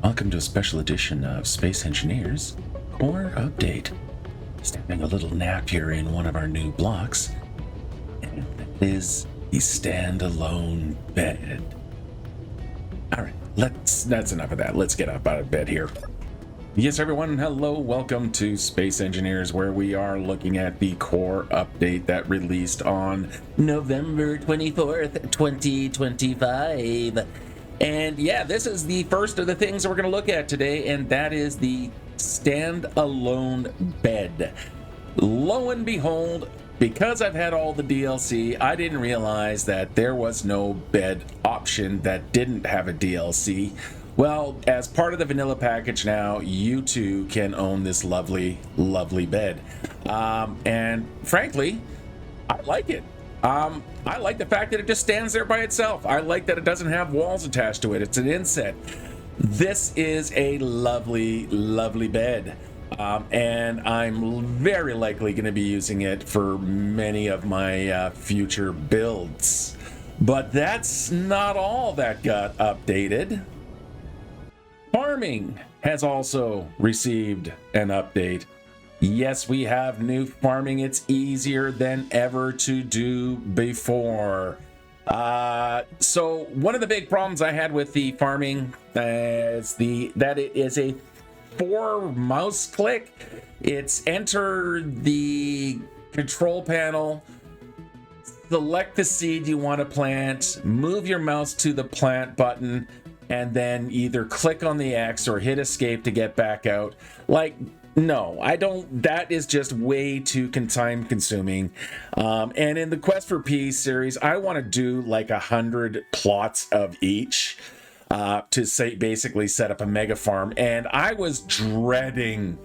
Welcome to a special edition of Space Engineers Core Update. Just having a little nap here in one of our new blocks, and that is the standalone bed. Alright, that's enough of that. Let's get up out of bed here. Yes, everyone, hello, welcome to Space Engineers, where we are looking at the core update that released on November 24th, 2025. And yeah, this is the first of the things that we're going to look at today, and that is the standalone bed. Lo and behold, because I've had all the DLC, I didn't realize that there was no bed option that didn't have a DLC. Well, as part of the vanilla package now, you too can own this lovely, lovely bed. And frankly, I like it. I like the fact that it just stands there by itself. I like that it doesn't have walls attached to it. It's an inset. This is a lovely, lovely bed. And I'm very likely going to be using it for many of my future builds. But that's not all that got updated. Farming has also received an update. Yes, we have new farming. It's easier than ever to do before. So one of the big problems I had with the farming is that it is a 4 mouse click. It's enter the control panel, select the seed you want to plant, move your mouse to the plant button, and then either click on the X or hit escape to get back out. Like, no, I don't. That is just way too time consuming. And in the Quest for Peace series, I want to do like 100 plots of each to say basically set up a mega farm. And I was dreading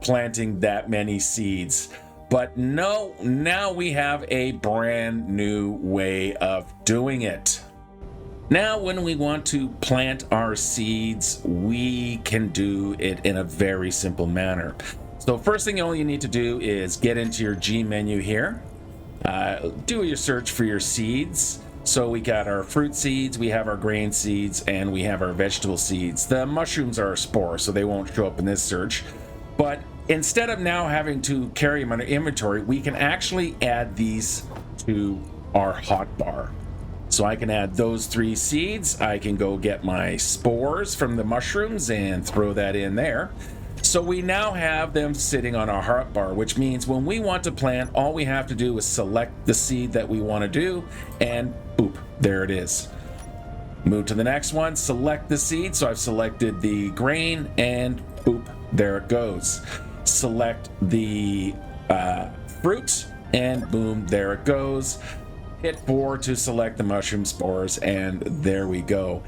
planting that many seeds. But no, now we have a brand new way of doing it. Now, when we want to plant our seeds, we can do it in a very simple manner. So first thing all you need to do is get into your G menu here, do your search for your seeds. So we got our fruit seeds, we have our grain seeds, and we have our vegetable seeds. The mushrooms are spores, so they won't show up in this search. But instead of now having to carry them under inventory, we can actually add these to our hotbar. So I can add those 3 seeds. I can go get my spores from the mushrooms and throw that in there. So we now have them sitting on our hotbar, which means when we want to plant, all we have to do is select the seed that we want to do, and boop, there it is. Move to the next one, select the seed. So I've selected the grain, and boop, there it goes. Select the fruit, and boom, there it goes. Hit 4 to select the mushroom spores, and there we go.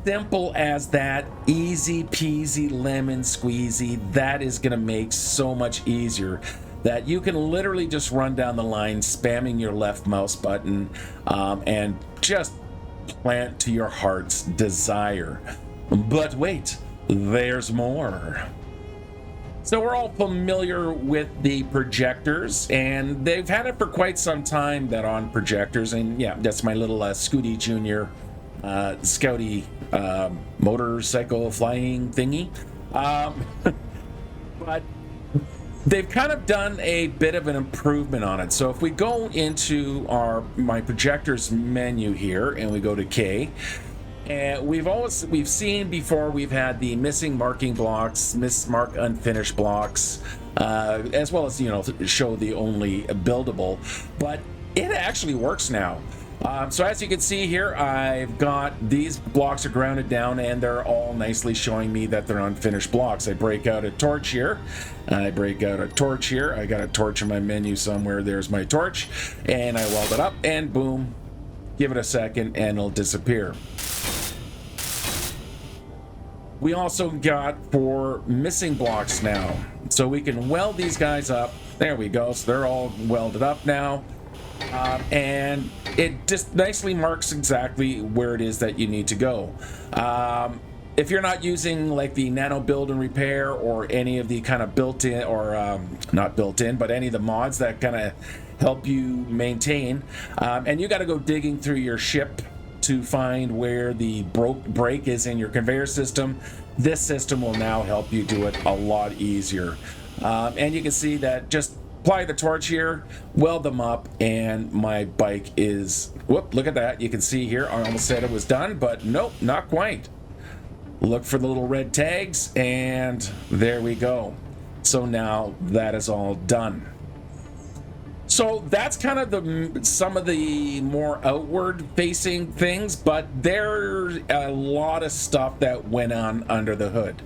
Simple as that, easy peasy lemon squeezy. That is going to make so much easier that you can literally just run down the line spamming your left mouse button and just plant to your heart's desire. But wait, there's more. So we're all familiar with the projectors, and they've had it for quite some time that on projectors. And yeah, that's my little Scooty Jr. Scouty motorcycle flying thingy. But they've kind of done a bit of an improvement on it. So if we go into my projectors menu here and we go to K, and we've seen before, we've had the missing marking blocks, mark unfinished blocks, as well as, show the only buildable, but it actually works now. So as you can see here, I've got these blocks are grounded down, and they're all nicely showing me that they're unfinished blocks. I break out a torch here. I break out a torch here. I got a torch in my menu somewhere. There's my torch, and I weld it up, and boom, give it a second, and it'll disappear. We also got 4 missing blocks now, so we can weld these guys up. There we go. So they're all welded up now, and it just nicely marks exactly where it is that you need to go. If you're not using like the nano build and repair or any of the kind of built-in or not built-in, but any of the mods that kind of help you maintain, and you got to go digging through your ship to find where the break is in your conveyor system, this system will now help you do it a lot easier. And you can see that just apply the torch here, weld them up, and my bike is, whoop, look at that. You can see here, I almost said it was done, but nope, not quite. Look for the little red tags, and there we go. So now that is all done. So that's kind of some of the more outward facing things, but there's a lot of stuff that went on under the hood.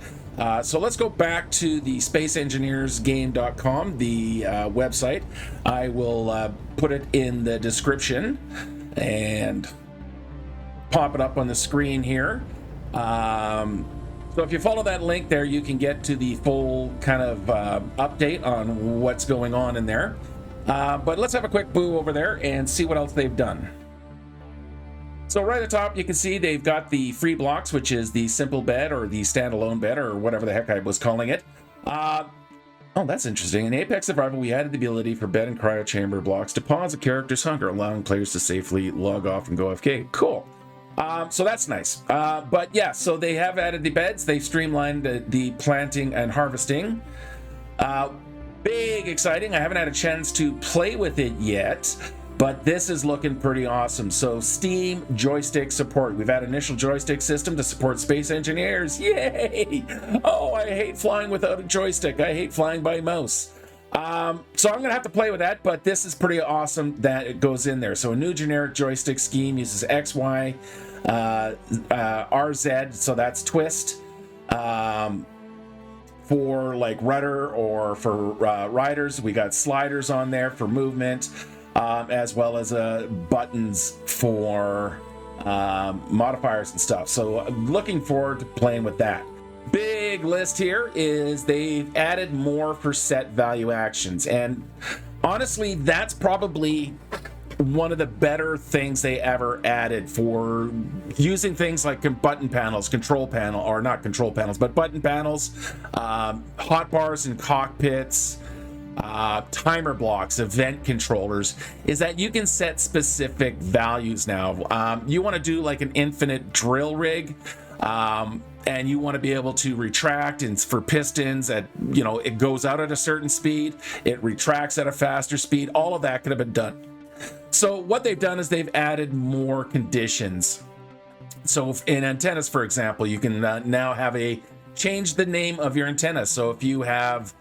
So let's go back to the spaceengineersgame.com, the website. I will put it in the description and pop it up on the screen here. So if you follow that link there, you can get to the full kind of update on what's going on in there. But let's have a quick boo over there and see what else they've done. So right at the top, you can see they've got the free blocks, which is the simple bed or the standalone bed or whatever the heck I was calling it. Oh, that's interesting. In Apex Survival, we added the ability for bed and cryo chamber blocks to pause a character's hunger, allowing players to safely log off and go AFK. Cool. So that's nice. But yeah, so they have added the beds. They've streamlined the planting and harvesting. Big exciting. I haven't had a chance to play with it yet, but this is looking pretty awesome. So Steam joystick support. We've had initial joystick system to support Space Engineers. Yay! Oh, I hate flying without a joystick. I hate flying by mouse. So I'm gonna have to play with that, but this is pretty awesome that it goes in there. So a new generic joystick scheme uses X, Y, RZ, so that's twist, for like rudder or for riders. We got sliders on there for movement, as well as buttons for modifiers and stuff. So looking forward to playing with that. Big list here is they've added more for set value actions, and honestly that's probably one of the better things they ever added for using things like button panels, control panel, or not control panels, but button panels, hot bars and cockpits, timer blocks, event controllers, is that you can set specific values now. You want to do like an infinite drill rig, and you want to be able to retract, and for pistons at, you know, it goes out at a certain speed, it retracts at a faster speed. All of that could have been done. So what they've done is they've added more conditions. So in antennas, for example, you can now have change the name of your antenna. So if you have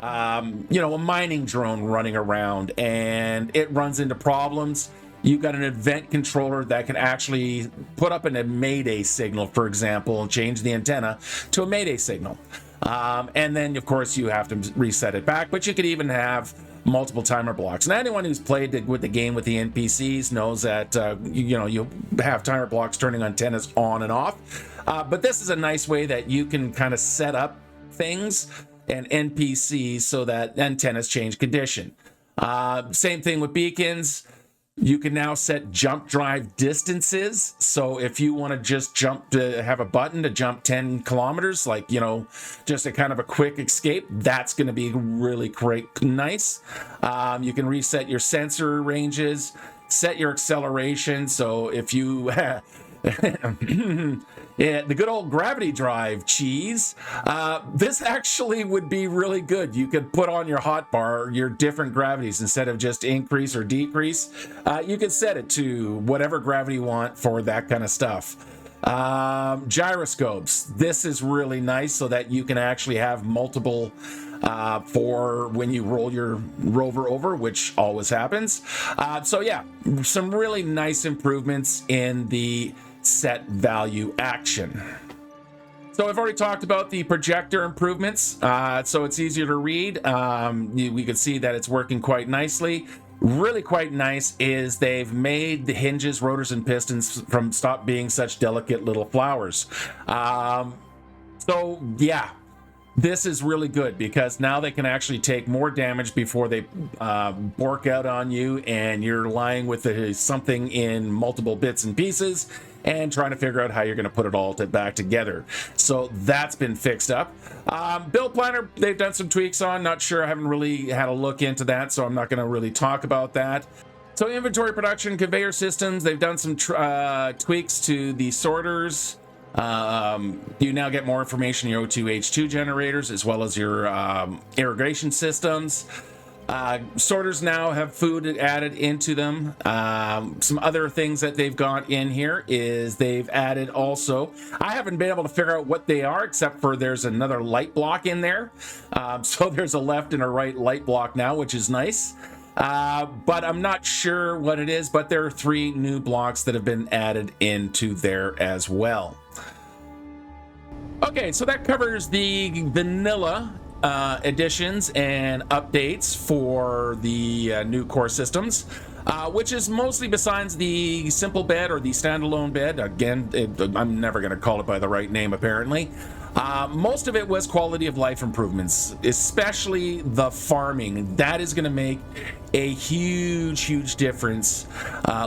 you know, a mining drone running around and it runs into problems, you've got an event controller that can actually put up a mayday signal, for example, and change the antenna to a mayday signal. And then, of course, you have to reset it back, but you could even have multiple timer blocks. And anyone who's played with the game with the NPCs knows that, you know, you have timer blocks turning antennas on and off. But this is a nice way that you can kind of set up things and NPCs so that antennas change condition. Same thing with beacons. You can now set jump drive distances. So if you want to just jump to have a button to jump 10 kilometers, like, you know, just a kind of a quick escape, that's going to be really great, nice. You can reset your sensor ranges, set your acceleration. So if you yeah, the good old gravity drive cheese. This actually would be really good. You could put on your hotbar your different gravities instead of just increase or decrease. You could set it to whatever gravity you want for that kind of stuff. Gyroscopes. This is really nice so that you can actually have multiple for when you roll your rover over, which always happens. So yeah, some really nice improvements in the set value action. So I've already talked about the projector improvements, so it's easier to read. We can see that it's working quite nicely. Really quite nice is they've made the hinges, rotors, and pistons from stop being such delicate little flowers. So yeah, this is really good because now they can actually take more damage before they bork out on you and you're lying with something in multiple bits and pieces and trying to figure out how you're going to put it all back together. So that's been fixed up. Build Planner, they've done some tweaks on. Not sure, I haven't really had a look into that, so I'm not going to really talk about that. So inventory production, conveyor systems, they've done some tweaks to the sorters. You now get more information in your O2H2 generators as well as your irrigation systems. Sorters now have food added into them. Some other things that they've got in here is they've added also, I haven't been able to figure out what they are except for there's another light block in there. So there's a left and a right light block now, which is nice. But I'm not sure what it is, but there are 3 new blocks that have been added into there as well. Okay, so that covers the vanilla additions and updates for the new core systems, which is mostly besides the simple bed or the standalone bed. Again, I'm never going to call it by the right name, apparently. Most of it was quality of life improvements, especially the farming. That is going to make a huge difference,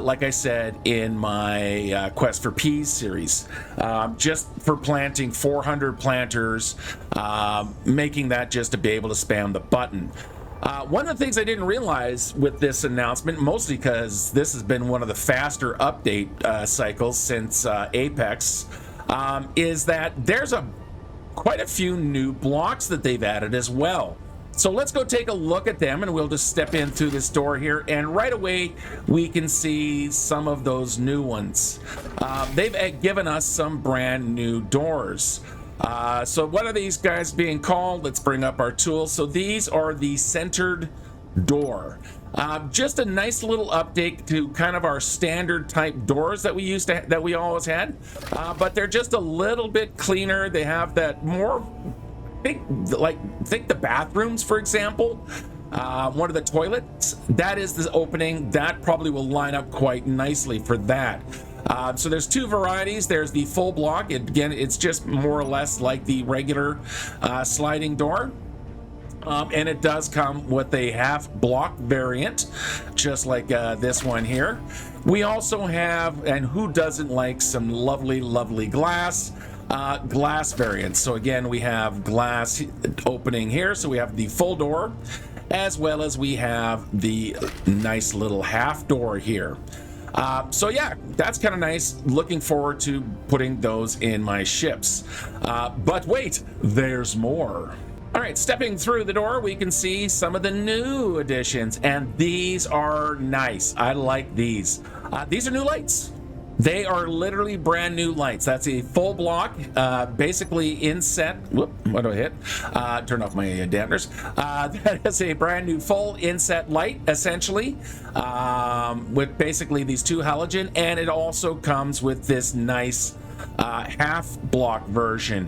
like I said, in my Quest for Peas series. Just for planting 400 planters, making that just to be able to spam the button. One of the things I didn't realize with this announcement, mostly because this has been one of the faster update cycles since Apex, is that there's quite a few new blocks that they've added as well. So let's go take a look at them, and we'll just step in through this door here, and right away we can see some of those new ones. They've given us some brand new doors. So what are these guys being called? Let's bring up our tools. So these are the centered door. Just a nice little update to kind of our standard type doors that we always had, but they're just a little bit cleaner. They have that more, think the bathrooms, for example. One of the toilets, that is the opening. That probably will line up quite nicely for that. So there's 2 varieties. There's the full block. Again, it's just more or less like the regular sliding door. And it does come with a half block variant, just like this one here. We also have, and who doesn't like some lovely glass variants. So again, we have glass opening here. So we have the full door, as well as we have the nice little half door here. So yeah, that's kind of nice. Looking forward to putting those in my ships. But wait, there's more. All right, stepping through the door, we can see some of the new additions, and these are nice. I like these. These are new lights. They are literally brand new lights. That's a full block, basically inset. Whoop, what do I hit? Turn off my dampers. That is a brand new full inset light, essentially, with basically these 2 halogen, and it also comes with this nice half block version.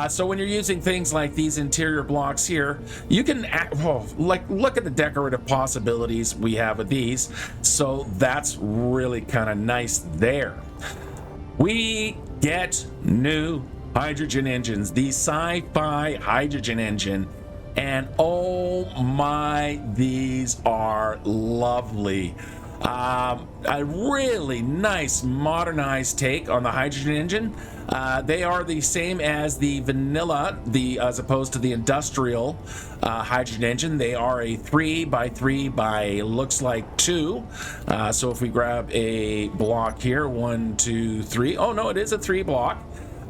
So when you're using things like these interior blocks here, you can look at the decorative possibilities we have with these. So that's really kind of nice there. We get new hydrogen engines, the Sci-Fi hydrogen engine, and oh my, these are lovely. A really nice modernized take on the hydrogen engine. They are the same as the vanilla, as opposed to the industrial hydrogen engine. They are a 3x3 by looks like 2. So if we grab a block here, 1, 2, 3. Oh no, it is a 3 block.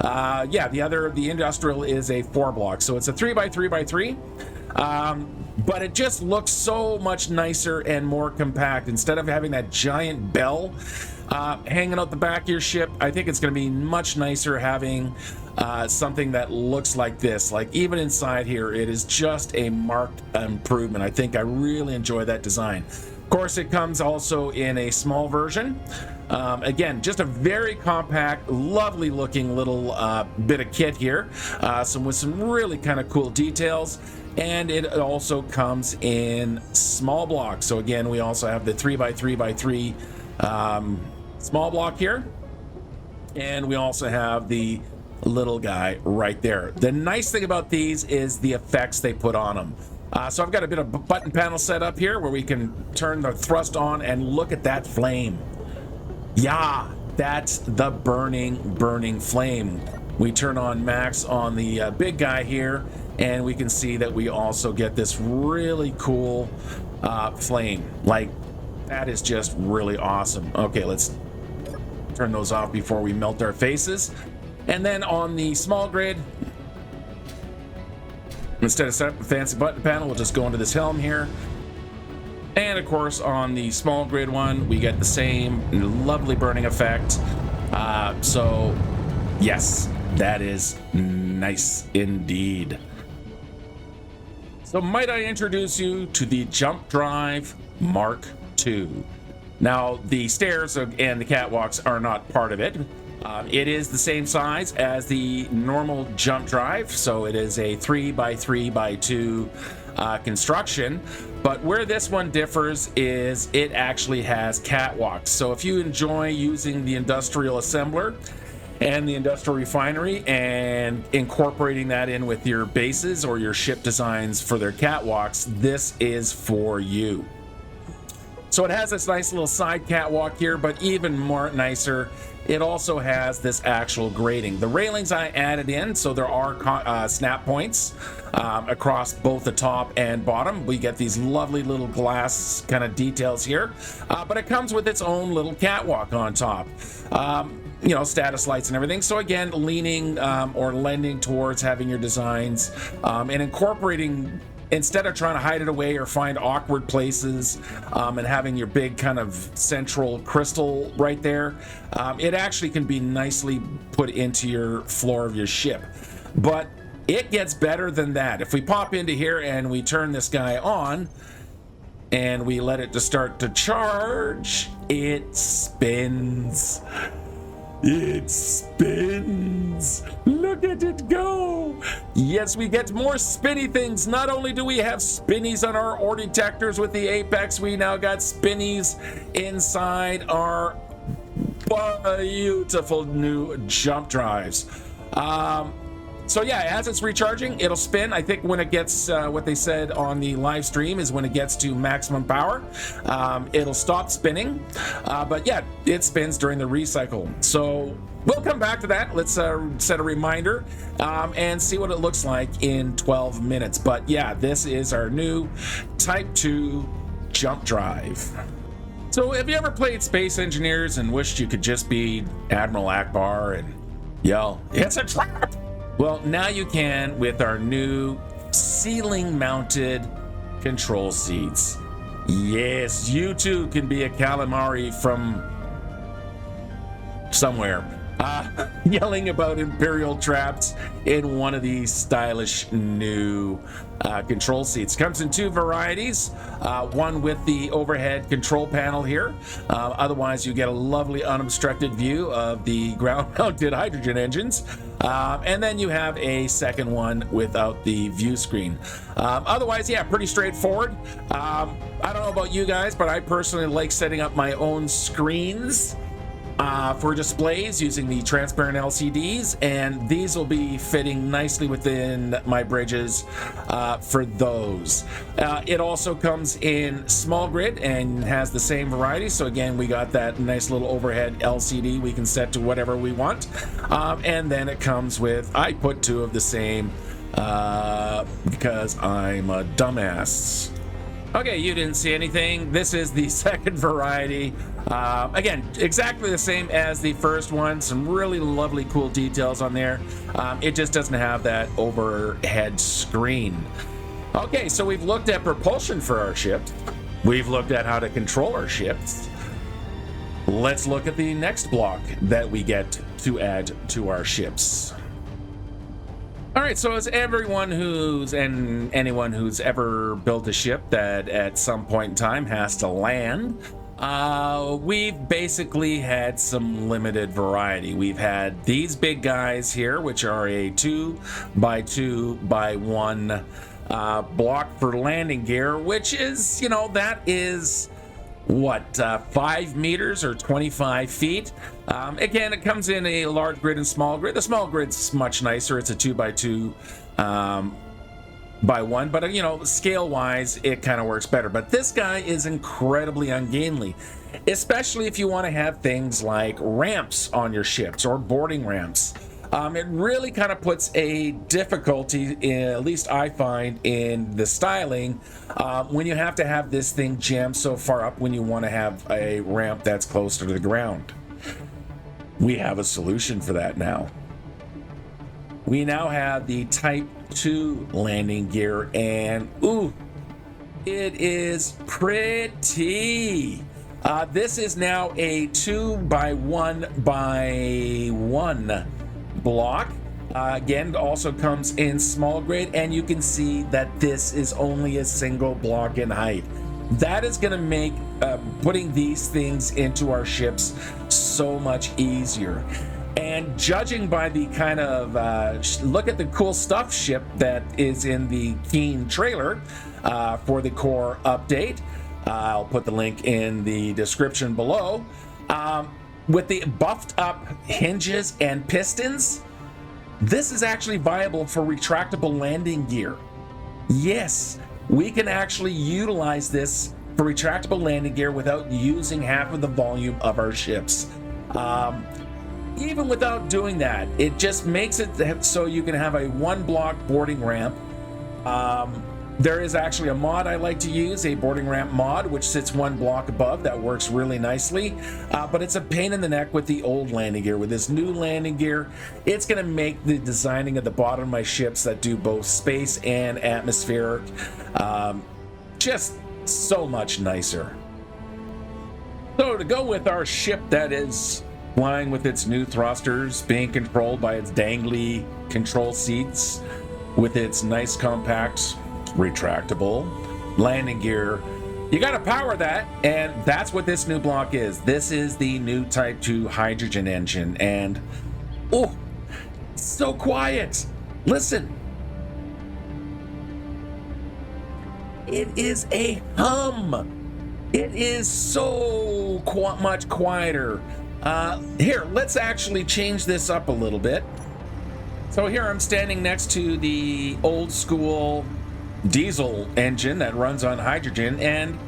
Yeah, the industrial is a 4 block. So it's a 3x3x3. But it just looks so much nicer and more compact. Instead of having that giant bell hanging out the back of your ship, I think it's going to be much nicer having something that looks like this. Like even inside here, it is just a marked improvement. I think I really enjoy that design. Of course, it comes also in a small version. Again, just a very compact, lovely looking little bit of kit here, with some really kind of cool details. And it also comes in small blocks. So again, we also have the 3x3x3 small block here. And we also have the little guy right there. The nice thing about these is the effects they put on them. So I've got a bit of button panel set up here where we can turn the thrust on and look at that flame. Yeah, that's the burning flame. We turn on max on the big guy here, and we can see that we also get this really cool flame. Like, That is just really awesome. Okay, let's turn those off before we melt our faces. And then on the small grid, instead of setting up a fancy button panel, we'll just go into this helm here. And of course, on the small grid one, we get the same lovely burning effect. So yes, that is nice indeed. So might I introduce you to the Jump Drive Mark II. Now, the stairs and the catwalks are not part of it. It is the same size as the normal Jump Drive, so it is a 3x3x2 construction. But where this one differs is it actually has catwalks. So if you enjoy using the industrial assembler and the industrial refinery and incorporating that in with your bases or your ship designs for their catwalks, this is for you. So it has this nice little side catwalk here, but even more nicer, it also has this actual grating. The railings I added in, so there are snap points across both the top and bottom. We get these lovely little glass kind of details here, but it comes with its own little catwalk on top. You know, status lights and everything. So again, leaning or lending towards having your designs and incorporating, instead of trying to hide it away or find awkward places and having your big kind of central crystal right there, it actually can be nicely put into your floor of your ship. But it gets better than that. If we pop into here and we turn this guy on and we let it to start to charge, it spins. It spins. Look at it go. Yes, we get more spinny things. Not only do we have spinnies on our ore detectors with the Apex, we now got spinnies inside our beautiful new jump drives. So yeah, as it's recharging, it'll spin. I think when it gets, what they said on the live stream is when it gets to maximum power, it'll stop spinning. But yeah, it spins during the recycle. So we'll come back to that. Let's set a reminder and see what it looks like in 12 minutes. But yeah, this is our new Type 2 jump drive. So have you ever played Space Engineers and wished you could just be Admiral Akbar and yell, "It's a trap"? Well, now you can with our new ceiling-mounted control seats. Yes, you too can be a calamari from somewhere, yelling about Imperial traps in one of these stylish new control seats. Comes in two varieties, one with the overhead control panel here. Otherwise, you get a lovely unobstructed view of the ground-mounted hydrogen engines. And then you have a second one without the view screen. Otherwise, yeah, pretty straightforward. I don't know about you guys, but I personally like setting up my own screens for displays using the transparent LCDs, and these will be fitting nicely within my bridges for those. It also comes in small grid and has the same variety. So again, we got that nice little overhead LCD we can set to whatever we want. And then it comes with, I put two of the same because I'm a dumbass. Okay, you didn't see anything. This is the second variety. Again, exactly the same as the first one. Some really lovely, cool details on there. It just doesn't have that overhead screen. Okay, so we've looked at propulsion for our ships. We've looked at how to control our ships. Let's look at the next block that we get to add to our ships. All right, so as anyone who's ever built a ship that at some point in time has to land, we've basically had some limited variety. We've had these big guys here, which are a 2x2x1 block for landing gear, which is, you know, that is what, 5 meters or 25 feet. Again, it comes in a large grid and small grid. The small grid's much nicer. It's a 2x2 by 1, but you know, scale wise it kind of works better. But this guy is incredibly ungainly, especially if you want to have things like ramps on your ships or boarding ramps. It really kind of puts a difficulty, at least I find, in the styling when you have to have this thing jammed so far up when you want to have a ramp that's closer to the ground. We have a solution for that now. We now have the Type 2 landing gear, and ooh, it is pretty. This is now a 2x1x1 block. Again, also comes in small grade, and you can see that this is only a single block in height. That is going to make putting these things into our ships so much easier. And judging by the kind of look at the cool stuff ship that is in the Keen trailer for the core update, I'll put the link in the description below. With the buffed up hinges and pistons, this is actually viable for retractable landing gear. Yes, we can actually utilize this for retractable landing gear without using half of the volume of our ships. Even without doing that, it just makes it so you can have a one block boarding ramp. There is actually a mod I like to use, a boarding ramp mod, which sits one block above. That works really nicely, but it's a pain in the neck with the old landing gear. With this new landing gear, it's going to make the designing of the bottom of my ships that do both space and atmospheric just so much nicer. So to go with our ship that is flying with its new thrusters, being controlled by its dangly control seats, with its nice compact retractable landing gear, you got to power that, and that's what this new block is. This is the new Type 2 hydrogen engine, and oh, so quiet. Listen, it is a hum. It is so much quieter. Here, let's actually change this up a little bit. So here I'm standing next to the old school diesel engine that runs on hydrogen, and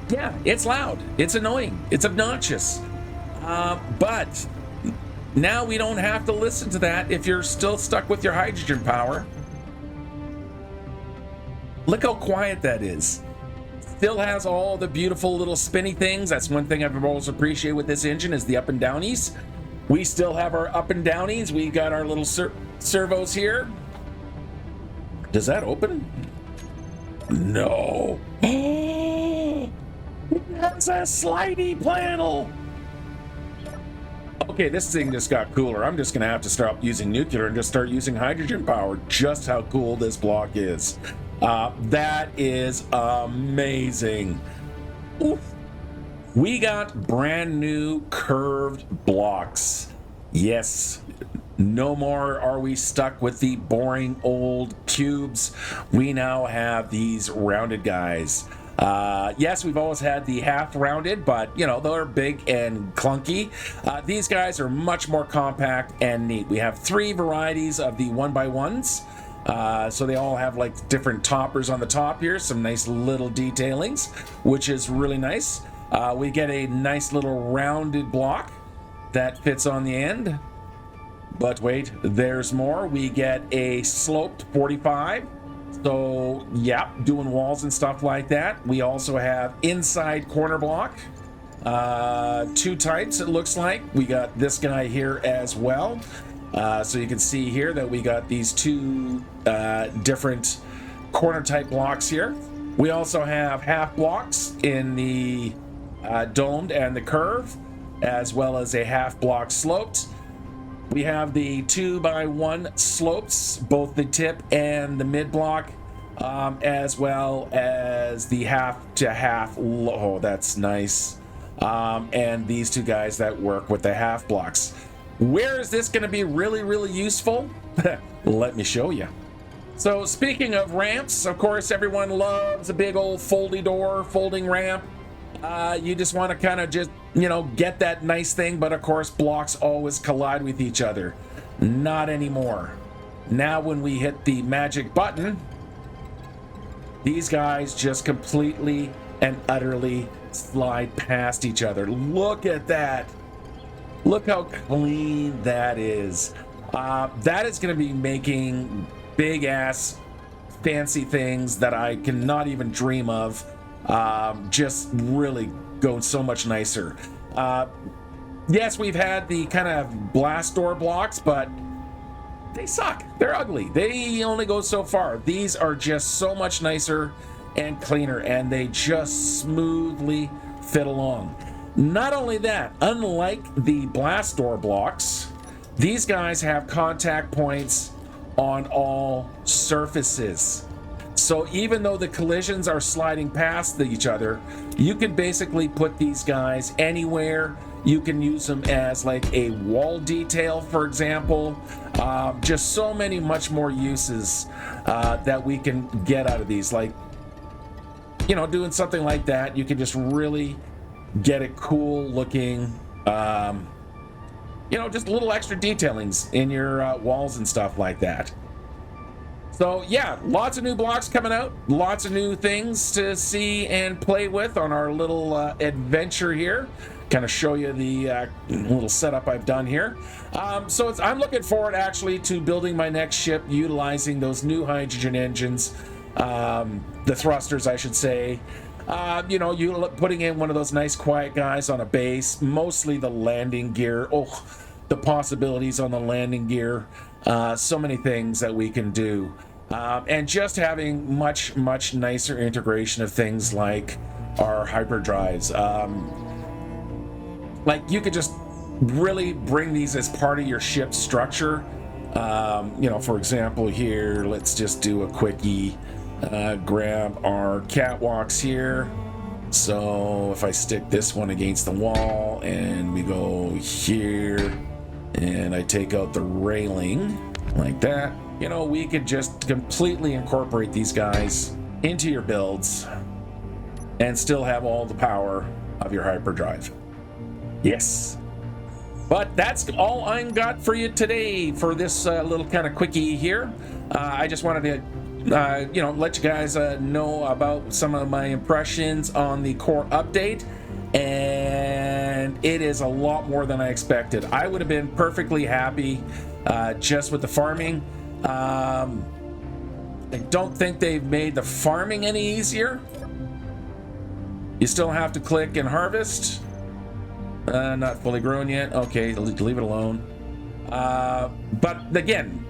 yeah, it's loud, it's annoying, it's obnoxious. But now we don't have to listen to that if you're still stuck with your hydrogen power. Look how quiet that is. Still has all the beautiful little spinny things. That's one thing I've always appreciated with this engine is the up and downies. We still have our up and downies. We got our little servos here. Does that open? No. It has a slidey panel. Okay, this thing just got cooler. I'm just gonna have to stop using nuclear and just start using hydrogen power. Just how cool this block is. That is amazing. Oof. We got brand new curved blocks. Yes, no more are we stuck with the boring old cubes. We now have these rounded guys. Yes, we've always had the half rounded, but you know, they're big and clunky. These guys are much more compact and neat. We have 3 varieties of the 1x1s. So they all have like different toppers on the top here, some nice little detailings, which is really nice. We get a nice little rounded block that fits on the end. But wait, there's more. We get a sloped 45. So yeah, doing walls and stuff like that. We also have inside corner block. 2 types it looks like. We got this guy here as well. So you can see here that we got these 2 different corner type blocks here. We also have half blocks in the domed and the curve, as well as a half block sloped. We have the 2x1 slopes, both the tip and the mid block, as well as the half to half. Oh, that's nice. And these 2 guys that work with the half blocks. Where is this going to be really useful? Let me show you. So speaking of ramps, of course, everyone loves a big old folding ramp. You just want to kind of just, you know, get that nice thing, but of course blocks always collide with each other. Not anymore. Now when we hit the magic button, these guys just completely and utterly slide past each other. Look at that. Look how clean that is. That is going to be making big ass fancy things that I cannot even dream of. Just really go so much nicer. Yes, we've had the kind of blast door blocks, but they suck. They're ugly. They only go so far. These are just so much nicer and cleaner, and they just smoothly fit along. Not only that, unlike the blast door blocks, these guys have contact points on all surfaces. So even though the collisions are sliding past each other, you can basically put these guys anywhere. You can use them as like a wall detail, for example. Just so many much more uses that we can get out of these. Like, you know, doing something like that, you can just really get it cool looking, you know, just little extra detailings in your walls and stuff like that. So yeah, lots of new blocks coming out, lots of new things to see and play with on our little adventure here. Kind of show you the little setup I've done here. So I'm looking forward actually to building my next ship utilizing those new hydrogen engines, the thrusters I should say. You know, putting in one of those nice quiet guys on a base, mostly the landing gear. Oh, the possibilities on the landing gear. So many things that we can do. And just having much nicer integration of things like our hyperdrives. Like you could just really bring these as part of your ship's structure. You know, for example, here, let's just do a quickie. Grab our catwalks here. So if I stick this one against the wall and we go here and I take out the railing like that, you know, we could just completely incorporate these guys into your builds and still have all the power of your hyperdrive. Yes. But that's all I got for you today for this little kind of quickie here. I just wanted to you know, let you guys know about some of my impressions on the core update, and it is a lot more than I expected. I would have been perfectly happy just with the farming. I don't think they've made the farming any easier. You still have to click and harvest. Not fully grown yet. Okay, leave it alone. But again,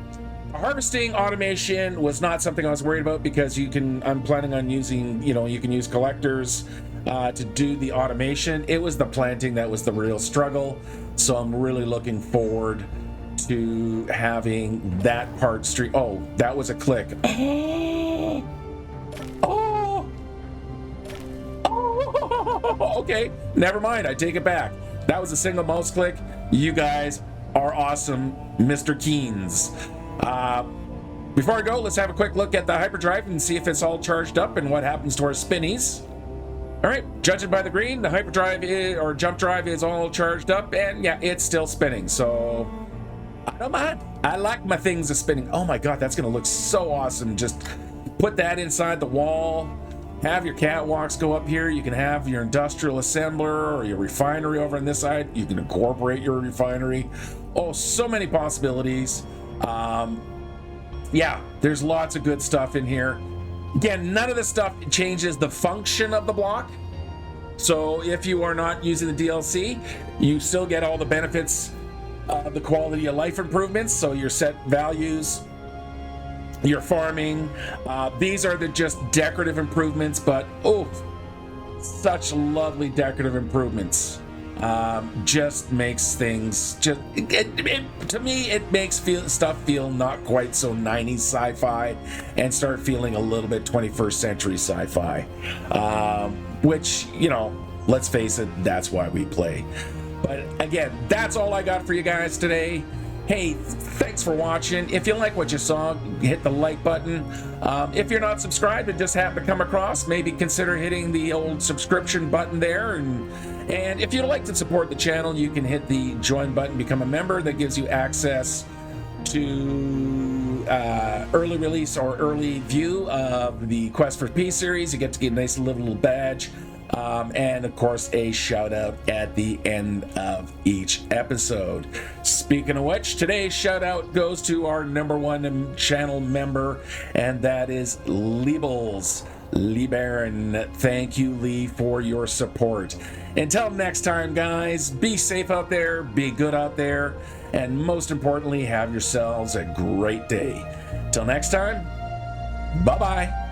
harvesting automation was not something I was worried about because I'm planning on using, you know, you can use collectors to do the automation. It was the planting that was the real struggle. So I'm really looking forward to having that part stream. Oh, that was a click. Okay, never mind. I take it back. That was a single mouse click. You guys are awesome, Mr. Keens. Before I go, let's have a quick look at the hyperdrive and see if it's all charged up and what happens to our spinnies. All right, judging by the green, the hyperdrive or jump drive is all charged up, and yeah, it's still spinning. So I don't mind. I like my things are spinning. Oh my god, that's gonna look so awesome. Just put that inside the wall. Have your catwalks go up here. You can have your industrial assembler or your refinery over on this side. You can incorporate your refinery. Oh, so many possibilities. Yeah, there's lots of good stuff in here. Again, none of this stuff changes the function of the block. So if you are not using the DLC, you still get all the benefits of the quality of life improvements. So your set values, your farming, these are the just decorative improvements, but oh, such lovely decorative improvements. Just makes things to me it makes stuff feel not quite so 90s sci-fi and start feeling a little bit 21st century sci-fi, which, you know, let's face it, that's why we play. But again, that's all I got for you guys today. Hey, thanks for watching. If you like what you saw, hit the like button. If you're not subscribed and just happen to come across, maybe consider hitting the old subscription button there. And if you'd like to support the channel, you can hit the join button, become a member. That gives you access to early release or early view of the Quest for Peace series. You get to get a nice little badge and of course a shout out at the end of each episode. Speaking of which, today's shout out goes to our #1 channel member, and that is Leebles. Lee Barron. Thank you, Lee, for your support. Until next time, guys, be safe out there, be good out there, and most importantly, have yourselves a great day. Till next time, bye-bye.